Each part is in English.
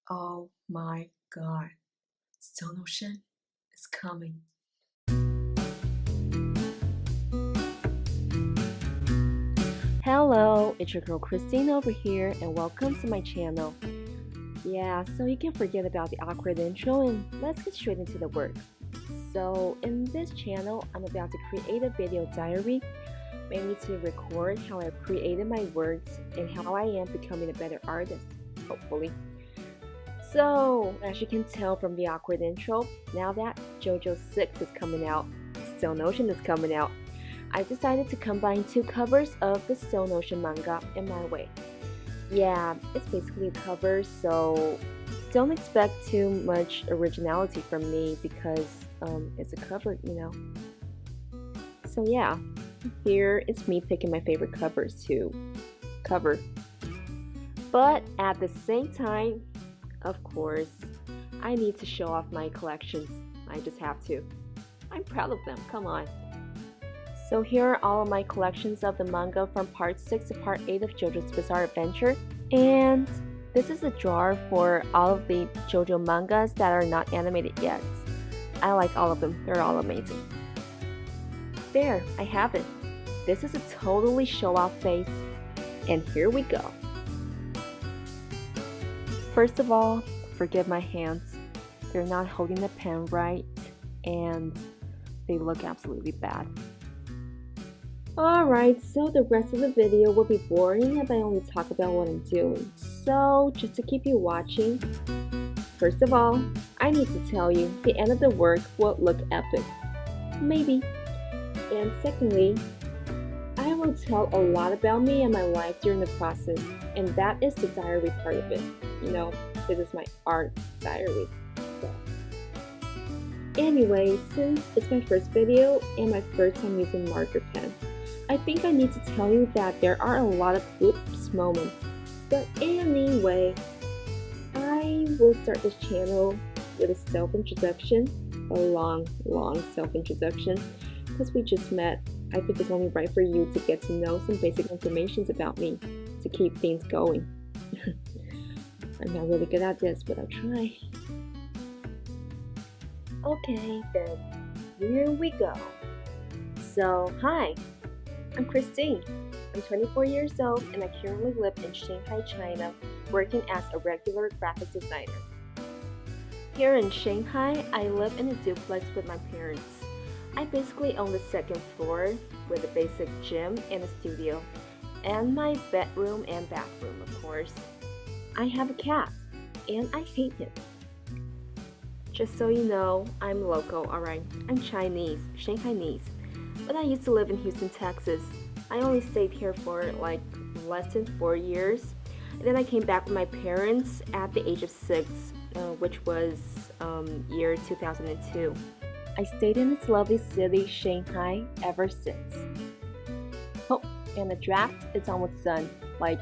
Oh my god, Stone Ocean is coming. Hello, it's your girl Christine over here, and welcome to my channel. Yeah, so you can forget about the awkward intro and let's get straight into the work. So, in this channel, I'm about to create a video diary, mainly to record how I created my works and how I am becoming a better artist, hopefully. So, as you can tell from the awkward intro, now that JoJo 6 is coming out, Stone Ocean is coming out, I decided to combine two covers of the Stone Ocean manga in my way. Yeah, it's basically a cover, so don't expect too much originality from me because it's a cover. So yeah, here it's me picking my favorite covers to cover. But at the same time, of course, I need to show off my collections. I just have to. I'm proud of them, come on. So here are all of my collections of the manga from part 6 to part 8 of JoJo's Bizarre Adventure. And this is a drawer for all of the JoJo mangas that are not animated yet. I like all of them, they're all amazing. There, I have it. This is a totally show-off face. And here we go. First of all, forgive my hands. They're not holding the pen right, and they look absolutely bad. Alright, so the rest of the video will be boring if I only talk about what I'm doing. So, just to keep you watching, first of all, I need to tell you the end of the work will look epic. Maybe. And secondly, I will tell a lot about me and my life during the process, and that is the diary part of it. This is my art diary. So. Anyway, since it's my first video and my first time using marker pen, I think I need to tell you that there are a lot of oops moments. But anyway, I will start this channel with a self-introduction, a long self-introduction, because we just met. I think it's only right for you to get to know some basic information about me to keep things going. I'm not really good at this, but I'll try. Okay, then, here we go. So, hi, I'm Christine. I'm 24 years old and I currently live in Shanghai, China, working as a regular graphic designer. Here in Shanghai, I live in a duplex with my parents. I basically own the second floor with a basic gym and a studio, and my bedroom and bathroom, of course. I have a cat, and I hate him. Just so you know, I'm local, alright? I'm Chinese, Shanghainese, but I used to live in Houston, Texas. I only stayed here for like less than 4 years, and then I came back with my parents at the age of 6, which was year 2002. I stayed in this lovely city, Shanghai, ever since. Oh, and the draft is almost done, like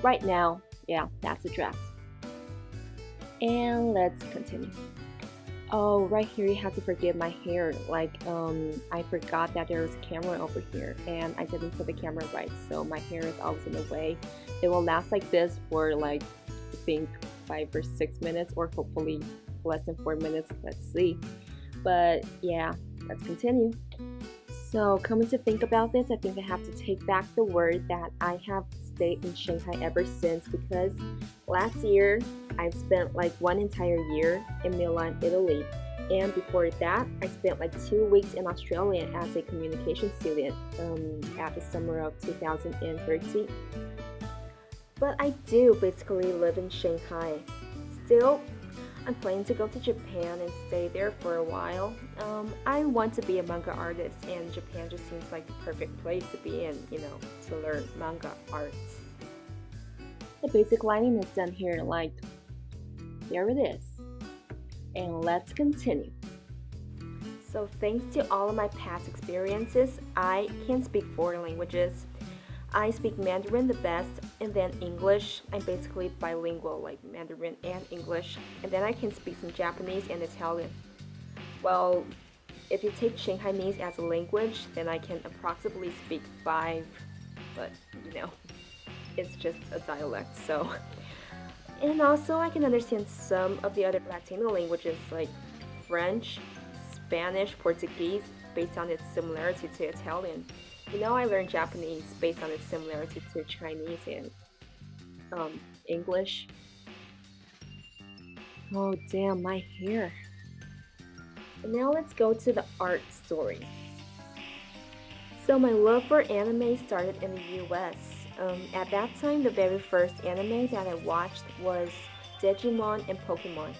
right now. Yeah, that's a draft. And let's continue. Oh, right here you have to forgive my hair. I forgot that there was a camera over here and I didn't put the camera right, so my hair is always in the way. It will last like this for I think 5 or 6 minutes, or hopefully less than 4 minutes. Let's see. But yeah, let's continue. So coming to think about this, I think I have to take back the word that I have stayed in Shanghai ever since, because last year I've spent like 1 entire year in Milan, Italy, and before that I spent like 2 weeks in Australia as a communication student at the summer of 2013. But I do basically live in Shanghai. Still, I'm planning to go to Japan and stay there for a while. I want to be a manga artist, and Japan just seems like the perfect place to be in, to learn manga arts. The basic lining is done here, there it is. And let's continue. So thanks to all of my past experiences, I can speak 4 languages. I speak Mandarin the best, and then English. I'm basically bilingual, like Mandarin and English. And then I can speak some Japanese and Italian. Well, if you take Shanghainese as a language, then I can approximately speak 5, but it's just a dialect, so. And also, I can understand some of the other Latino languages like French, Spanish, Portuguese, based on its similarity to Italian. I learned Japanese based on its similarity to Chinese and English. Oh, damn, my hair. And now let's go to the art story. So, my love for anime started in the US. At that time, the very first anime that I watched was Digimon and Pokemon.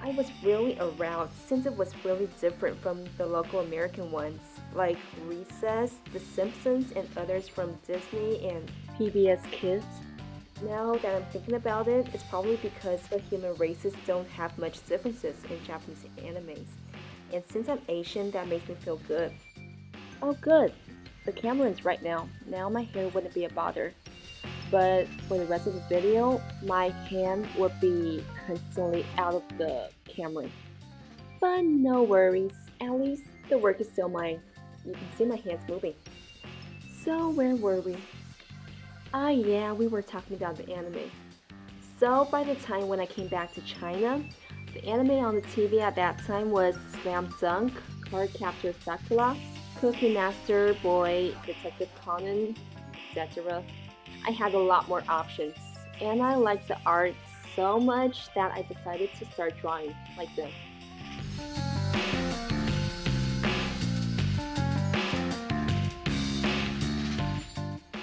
I was really aroused since it was really different from the local American ones, like Recess, The Simpsons, and others from Disney and PBS Kids. Now that I'm thinking about it, it's probably because the human races don't have much differences in Japanese animes. And since I'm Asian, that makes me feel good. Oh, good. The camera's right now. Now my hair wouldn't be a bother. But for the rest of the video, my hand would be constantly out of the camera. But no worries, at least the work is still mine. You can see my hands moving. So where were we? Ah yeah, we were talking about the anime. So by the time when I came back to China, the anime on the TV at that time was Slam Dunk, Cardcaptor Sakura, Cookie Master Boy, Detective Conan, etc. I had a lot more options, and I liked the art so much that I decided to start drawing like them.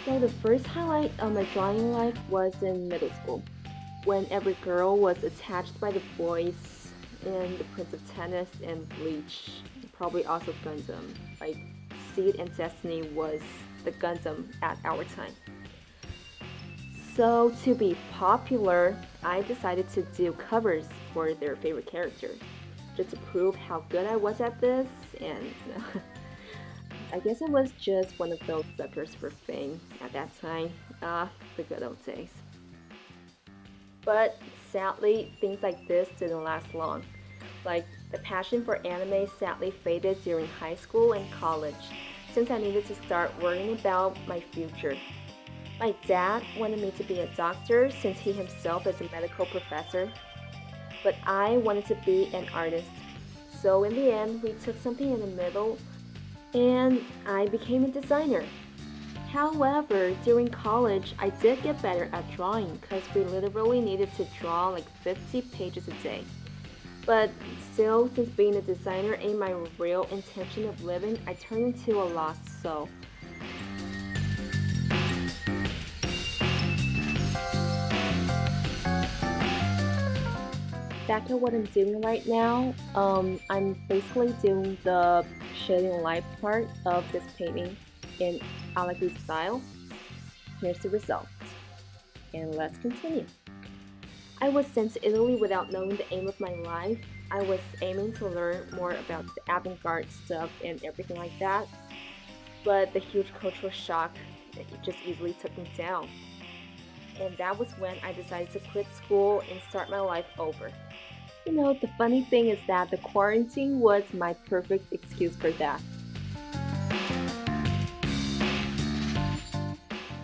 So the first highlight of my drawing life was in middle school, when every girl was attached by the boys in The Prince of Tennis and Bleach, probably also Gundam. Like Seed and Destiny was the Gundam at our time. So to be popular, I decided to do covers for their favorite character, just to prove how good I was at this, and I guess I was just one of those suckers for fame at that time. The good old days. But sadly, things like this didn't last long. Like, the passion for anime sadly faded during high school and college, since I needed to start worrying about my future. My dad wanted me to be a doctor since he himself is a medical professor, but I wanted to be an artist. So in the end, we took something in the middle and I became a designer. However, during college, I did get better at drawing because we literally needed to draw like 50 pages a day. But still, since being a designer ain't my real intention of living, I turned into a lost soul. Back at what I'm doing right now, I'm basically doing the shading light part of this painting in Araki style. Here's the result, and let's continue. I was sent to Italy without knowing the aim of my life. I was aiming to learn more about the avant-garde stuff and everything like that, but the huge cultural shock just easily took me down. And that was when I decided to quit school and start my life over. The funny thing is that the quarantine was my perfect excuse for that.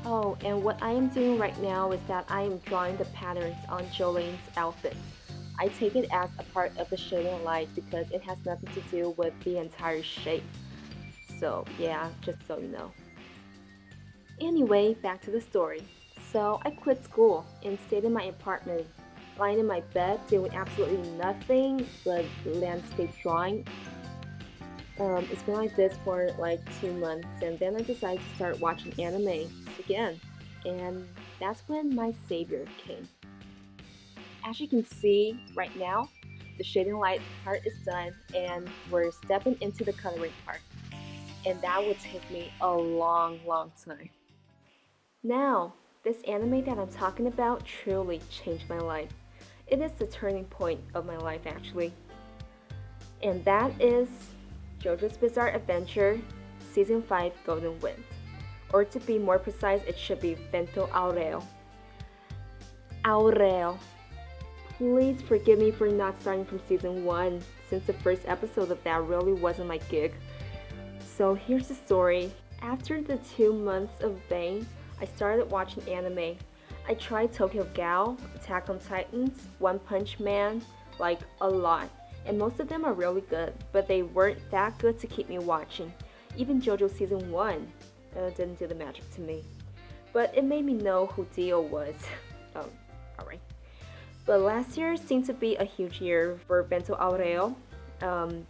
Oh, and what I am doing right now is that I am drawing the patterns on Jolyne's outfit. I take it as a part of the shading light because it has nothing to do with the entire shape. So yeah, just so you know. Anyway, back to the story. So I quit school and stayed in my apartment, lying in my bed doing absolutely nothing but landscape drawing. It's been like this for like 2 months, and then I decided to start watching anime again, and that's when my savior came. As you can see right now, the shading light part is done, and we're stepping into the coloring part, and that will take me a long, long time. Now, this anime that I'm talking about truly changed my life. It is the turning point of my life, actually. And that is JoJo's Bizarre Adventure Season 5 Golden Wind. Or to be more precise, it should be Vento Aureo. Aureo. Please forgive me for not starting from Season 1, since the first episode of that really wasn't my gig. So here's the story. After the 2 months of Bane, I started watching anime. I tried Tokyo Ghoul, Attack on Titans, One Punch Man, like a lot, and most of them are really good, but they weren't that good to keep me watching. Even JoJo Season 1 didn't do the magic to me. But it made me know who Dio was. um, alright. But last year seemed to be a huge year for Bento Aureo,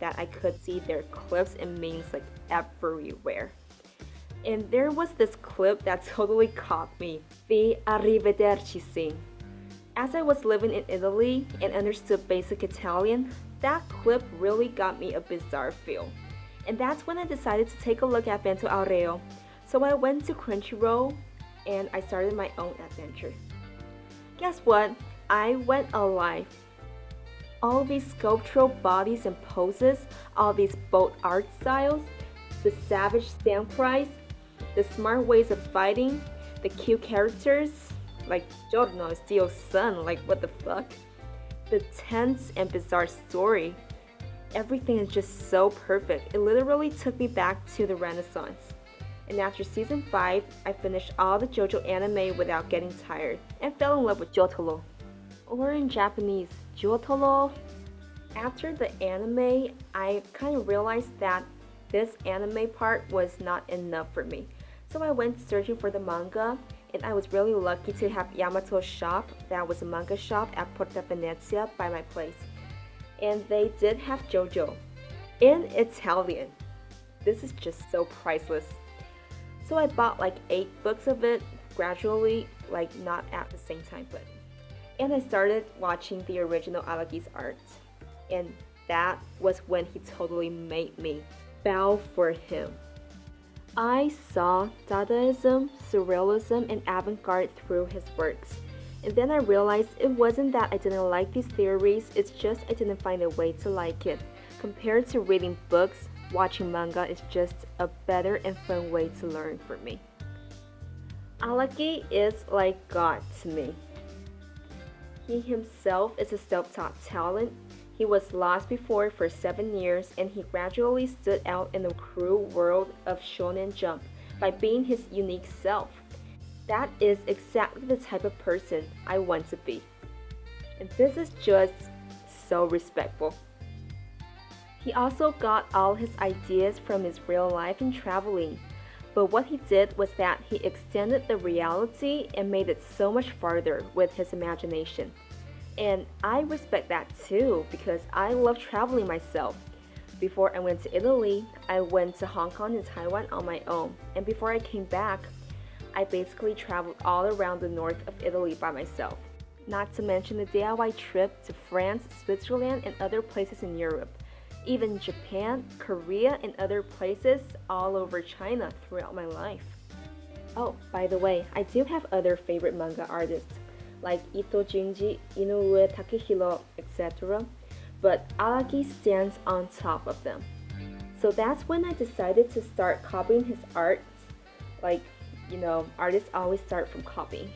that I could see their clips and memes like everywhere. And there was this clip that totally caught me, the Arrivederci scene. As I was living in Italy and understood basic Italian, that clip really got me a bizarre feel. And that's when I decided to take a look at Bento Aureo. So I went to Crunchyroll and I started my own adventure. Guess what? I went alive. All these sculptural bodies and poses, all these bold art styles, the savage samurais, the smart ways of fighting, the cute characters, like Giorno is Dio's son, like what the fuck? The tense and bizarre story. Everything is just so perfect. It literally took me back to the Renaissance. And after season 5, I finished all the JoJo anime without getting tired and fell in love with Jotaro. Or in Japanese, Jotaro. After the anime, I kind of realized that this anime part was not enough for me. So I went searching for the manga, and I was really lucky to have Yamato's shop, that was a manga shop at Porta Venezia by my place. And they did have JoJo in Italian. This is just so priceless. So I bought like 8 books of it gradually, like not at the same time, but. And I started watching the original Araki's art. And that was when he totally made me bow for him. I saw Dadaism, Surrealism, and avant-garde through his works. And then I realized it wasn't that I didn't like these theories, it's just I didn't find a way to like it. Compared to reading books, watching manga is just a better and fun way to learn for me. Araki is like God to me. He himself is a self-taught talent. He was lost before for 7 years and he gradually stood out in the cruel world of Shonen Jump by being his unique self. That is exactly the type of person I want to be. And this is just so respectful. He also got all his ideas from his real life and traveling. But what he did was that he extended the reality and made it so much farther with his imagination. And I respect that too because I love traveling myself. Before I went to Italy, I went to Hong Kong and Taiwan on my own. And before I came back, I basically traveled all around the north of Italy by myself. Not to mention the DIY trip to France, Switzerland, and other places in Europe. Even Japan, Korea, and other places all over China throughout my life. Oh, by the way, I do have other favorite manga artists, like Ito Junji, Inoue Takehiro, etc. But Araki stands on top of them. So that's when I decided to start copying his art. Like, artists always start from copying.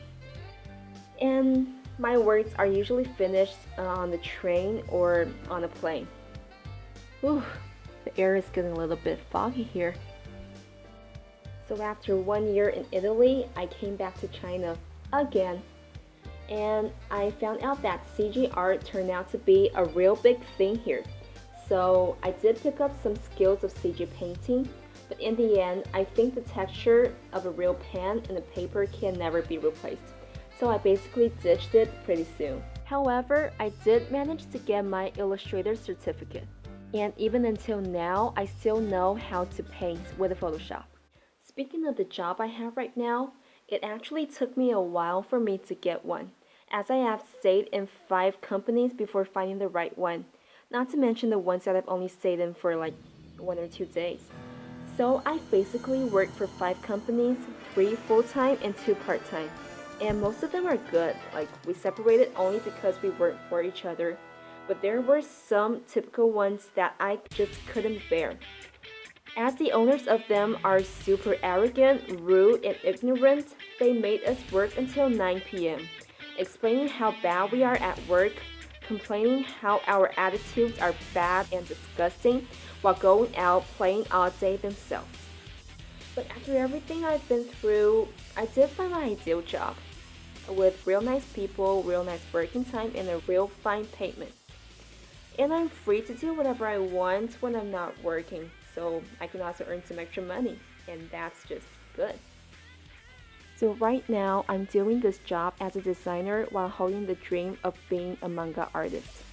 And my works are usually finished on the train or on a plane. Whew, the air is getting a little bit foggy here. So after 1 year in Italy, I came back to China again. And I found out that CG art turned out to be a real big thing here. So I did pick up some skills of CG painting, but in the end, I think the texture of a real pen and a paper can never be replaced. So I basically ditched it pretty soon. However, I did manage to get my Illustrator certificate. And even until now, I still know how to paint with Photoshop. Speaking of the job I have right now, it actually took me a while for me to get one, as I have stayed in 5 companies before finding the right one, not to mention the ones that I've only stayed in for like 1 or 2 days. So I basically worked for 5 companies, 3 full-time and 2 part-time. And most of them are good, like we separated only because we worked for each other. But there were some typical ones that I just couldn't bear. As the owners of them are super arrogant, rude, and ignorant, they made us work until 9 p.m., explaining how bad we are at work, complaining how our attitudes are bad and disgusting, while going out playing all day themselves. But after everything I've been through, I did find my ideal job. with real nice people, real nice working time, and a real fine payment. And I'm free to do whatever I want when I'm not working, so I can also earn some extra money, and that's just good. So right now, I'm doing this job as a designer while holding the dream of being a manga artist.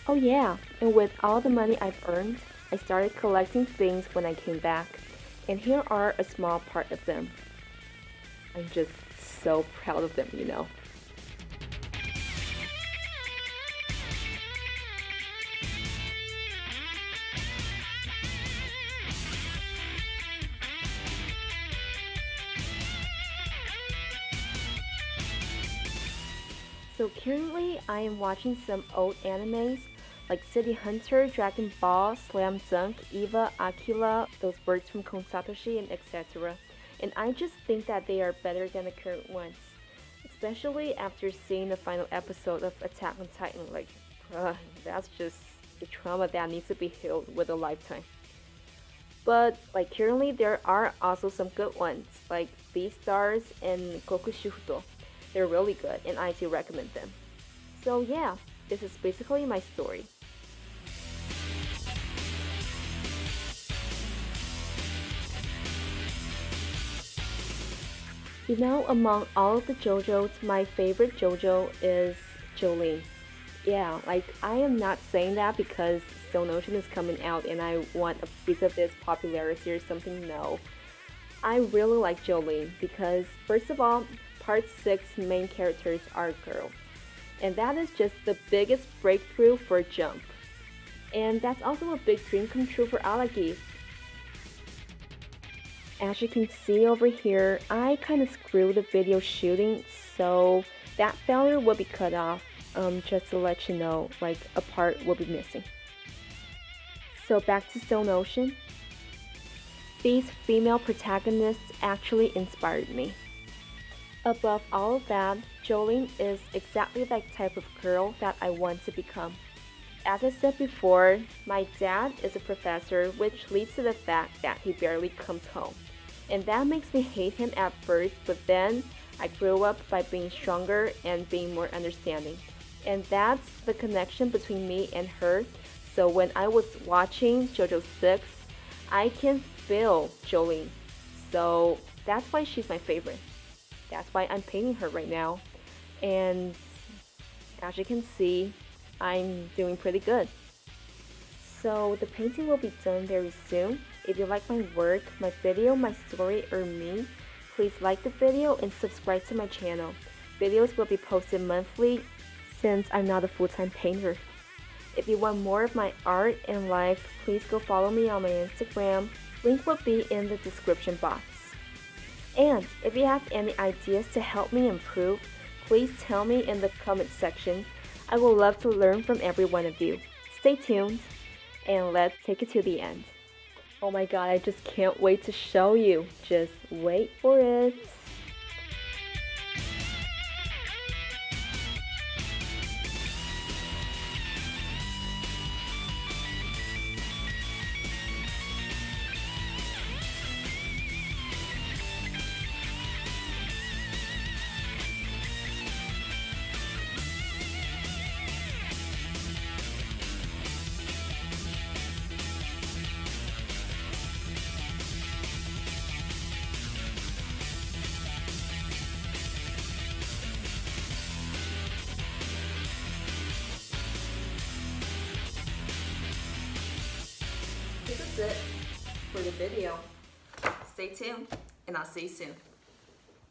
Oh yeah, and with all the money I've earned, I started collecting things when I came back, and here are a small part of them. I'm just so proud of them, you know. So currently, I am watching some old animes like City Hunter, Dragon Ball, Slam Dunk, Eva, Aquila, those birds from Konsatoshi, and etc. And I just think that they are better than the current ones, especially after seeing the final episode of Attack on Titan. Like, that's just the trauma that needs to be healed with a lifetime. But like currently, there are also some good ones like Beastars and Kokushufuto. They're really good, and I do recommend them. So yeah, this is basically my story. You know, among all of the JoJos, my favorite JoJo is Jolyne. Yeah, like I am not saying that because Stone Ocean is coming out and I want a piece of this popularity or something. No. I really like Jolyne because, first of all, part 6 main characters are girls. And that is just the biggest breakthrough for Jump. And that's also a big dream come true for Araki. As you can see over here, I kind of screwed the video shooting, so that failure will be cut off, just to let you know, like a part will be missing. So back to Stone Ocean. These female protagonists actually inspired me. Above all of that, Jolyne is exactly the type of girl that I want to become. As I said before, my dad is a professor, which leads to the fact that he barely comes home. And that makes me hate him at first, but then I grew up by being stronger and being more understanding. And that's the connection between me and her. So when I was watching JoJo 6, I can feel Jolyne. So that's why she's my favorite. That's why I'm painting her right now. And as you can see, I'm doing pretty good. So the painting will be done very soon. If you like my work, my video, my story, or me, please like the video and subscribe to my channel. Videos will be posted monthly since I'm not a full-time painter. If you want more of my art and life, please go follow me on my Instagram. Link will be in the description box. And if you have any ideas to help me improve, please tell me in the comment section. I would love to learn from every one of you. Stay tuned, and let's take it to the end. Oh my god, I just can't wait to show you. Just wait for it. This is it for the video. Stay tuned, and I'll see you soon.